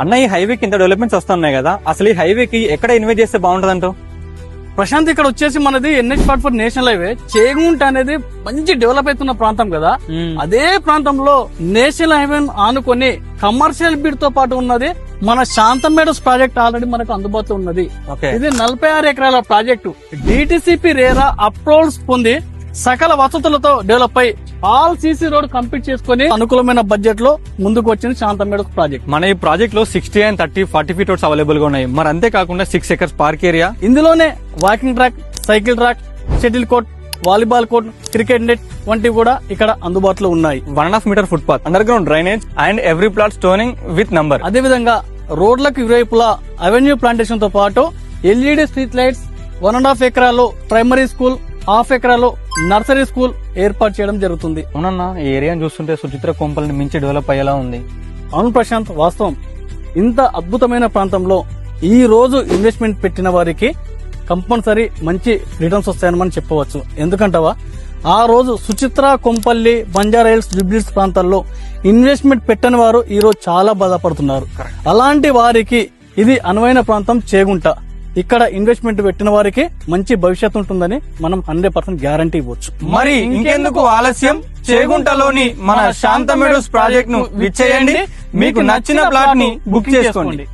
అన్న, ఈ హైవేకి ఇంత డెవలప్మెంట్స్ వస్తున్నాయి కదా, అసలు ఈ హైవేకి ఎక్కడ ఇన్వెస్ట్ చేస్తే బాగుంటదంటావు? ప్రశాంత్, ఇక్కడ వచ్చేసి మనది NH44 నేషనల్ హైవే. చేగుంట అనేది మంచి డెవలప్ అవుతున్న ప్రాంతం కదా. అదే ప్రాంతంలో నేషనల్ హైవే ఆనుకొని కమర్షియల్ బిడ్ తో పాటు ఉన్నది మన శాంతమేడస్ ప్రాజెక్ట్ ఆల్రెడీ మనకు అందుబాటులో ఉన్నది. ఇది 46 ఎకరాల ప్రాజెక్టు. DTCP రేరా అప్రూవల్స్ పొంది సకల వసతులతో డెవలప్ అయి ఆల్ CC రోడ్ కంప్లీట్ చేసుకుని అనుకూలమైన బడ్జెట్ లో ముందుకు వచ్చింది శాంతమేడస్ ప్రాజెక్ట్. మన ఈ ప్రాజెక్ట్ లో 60 and 30, 40 feet రోడ్స్ అవైలబుల్ గా ఉన్నాయి. మరి అంతేకాకుండా 6 acres పార్క్ ఏరియా, ఇందులోనే walking track, cycle track, shuttle court, volleyball court, cricket net వంటివి కూడా ఇక్కడ అందుబాటులో ఉన్నాయి. 1.5 meter foot path, under ground drainage and every plot stoning with number. అదే విధంగా రోడ్లకు ఇరువైపులా అవెన్యూ ప్లాంటేషన్ తో పాటు LED స్ట్రీట్ లైట్స్, 1.5 ఎకరాలు ప్రైమరీ స్కూల్, 1/2 ఎకరాలు నర్సరీ స్కూల్ ఏర్పాటు చేయడం జరుగుతుంది. అవునన్నా, ఈ ఏరియాను చూస్తుంటే సుచిత్ర కొంపల్ని మించి డెవలప్ అయ్యేలా ఉంది. అవును ప్రశాంత్, వాస్తవం. ఇంత అద్భుతమైన ప్రాంతంలో ఈ రోజు ఇన్వెస్ట్మెంట్ పెట్టిన వారికి కంపల్సరీ మంచి రిటర్న్స్ వస్తాయని మనం చెప్పవచ్చు. ఎందుకంటావా, ఆ రోజు సుచిత్ర, కొంపల్లి, బంజారా హిల్స్, జుబ్లీస్ ప్రాంతాల్లో ఇన్వెస్ట్మెంట్ పెట్టని వారు ఈ రోజు చాలా బాధపడుతున్నారు. అలాంటి వారికి ఇది అనువైన ప్రాంతం చేగుంట. ఇక్కడ ఇన్వెస్ట్మెంట్ పెట్టిన వారికి మంచి భవిష్యత్తు ఉంటుందని మనం 100% గ్యారంటీ ఇవ్వచ్చు. మరి ఇంకెందుకు ఆలస్యం, చేగుంటలోని మన శాంతమేడస్ ప్రాజెక్ట్ ను విచ్చేయండి. మీకు నచ్చిన ప్లాట్ ని బుక్ చేసుకోండి.